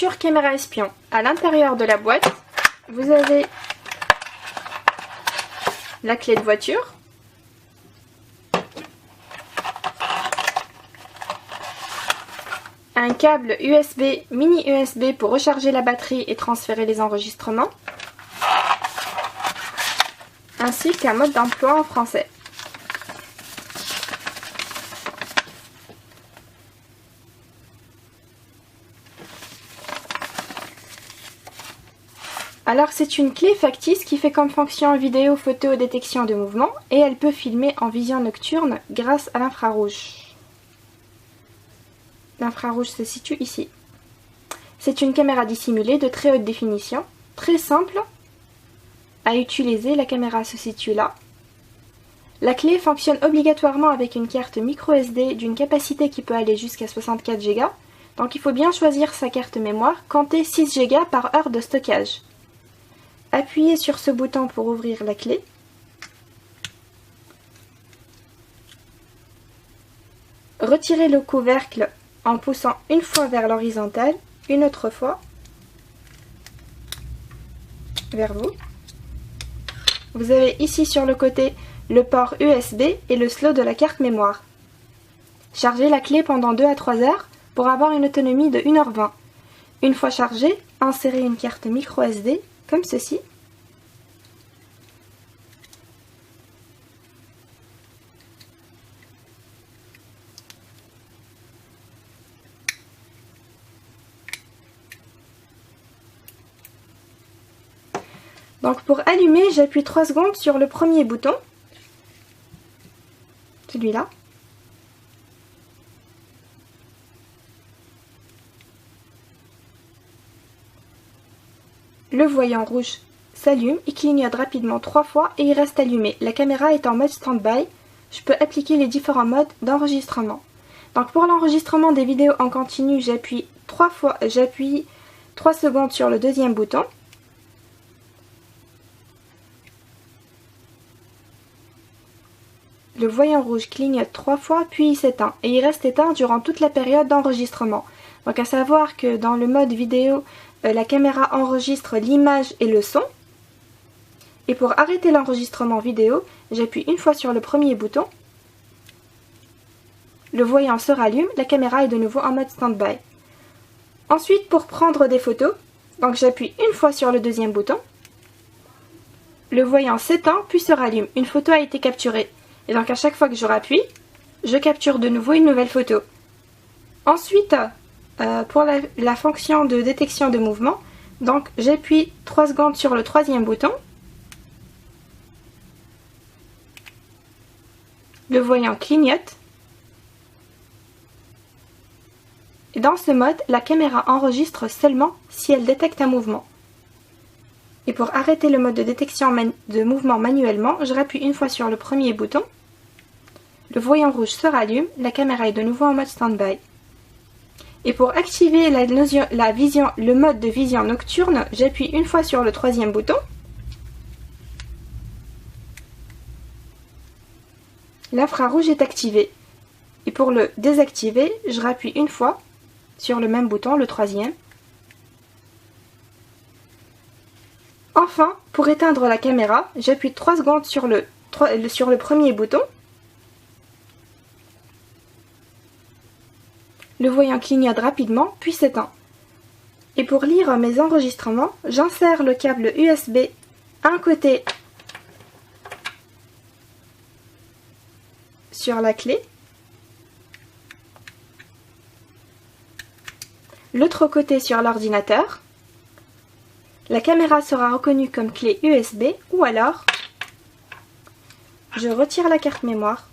lecture caméra espion. À l'intérieur de la boîte, vous avez la clé de voiture, un câble USB, mini USB pour recharger la batterie et transférer les enregistrements, ainsi qu'un mode d'emploi en français. Alors c'est une clé factice qui fait comme fonction vidéo, photo, détection de mouvement et elle peut filmer en vision nocturne grâce à l'infrarouge. L'infrarouge se situe ici. C'est une caméra dissimulée de très haute définition, très simple à utiliser. La caméra se situe là. La clé fonctionne obligatoirement avec une carte micro SD d'une capacité qui peut aller jusqu'à 64 Go. Donc il faut bien choisir sa carte mémoire, comptez 6 Go par heure de stockage. Appuyez sur ce bouton pour ouvrir la clé. Retirez le couvercle en poussant une fois vers l'horizontale, une autre fois vers vous. Vous avez ici sur le côté le port USB et le slot de la carte mémoire. Chargez la clé pendant 2 à 3 heures pour avoir une autonomie de 1h20. Une fois chargée, insérez une carte micro SD comme ceci. Donc pour allumer, j'appuie 3 secondes sur le premier bouton, celui-là. Le voyant rouge s'allume, il clignote rapidement 3 fois et il reste allumé. La caméra est en mode stand-by. Je peux appliquer les différents modes d'enregistrement. Donc pour l'enregistrement des vidéos en continu, j'appuie 3 secondes sur le deuxième bouton. Le voyant rouge clignote 3 fois, puis il s'éteint. Et il reste éteint durant toute la période d'enregistrement. Donc à savoir que dans le mode vidéo, la caméra enregistre l'image et le son. Et pour arrêter l'enregistrement vidéo, j'appuie une fois sur le premier bouton. Le voyant se rallume, la caméra est de nouveau en mode stand-by. Ensuite, pour prendre des photos, donc j'appuie une fois sur le deuxième bouton. Le voyant s'éteint, puis se rallume. Une photo a été capturée. Et donc à chaque fois que je rappuie, je capture de nouveau une nouvelle photo. Ensuite, pour la fonction de détection de mouvement, donc j'appuie 3 secondes sur le troisième bouton. Le voyant clignote. Et dans ce mode, la caméra enregistre seulement si elle détecte un mouvement. Et pour arrêter le mode de détection de mouvement manuellement, je rappuie une fois sur le premier bouton. Le voyant rouge se rallume, la caméra est de nouveau en mode stand-by. Et pour activer le mode de vision nocturne, j'appuie une fois sur le troisième bouton. L'infrarouge est activé. Et pour le désactiver, je rappuie une fois sur le même bouton, le troisième. Enfin, pour éteindre la caméra, j'appuie 3 secondes sur le premier bouton. Le voyant clignote rapidement, puis s'éteint. Et pour lire mes enregistrements, j'insère le câble USB un côté sur la clé, l'autre côté sur l'ordinateur. La caméra sera reconnue comme clé USB ou alors je retire la carte mémoire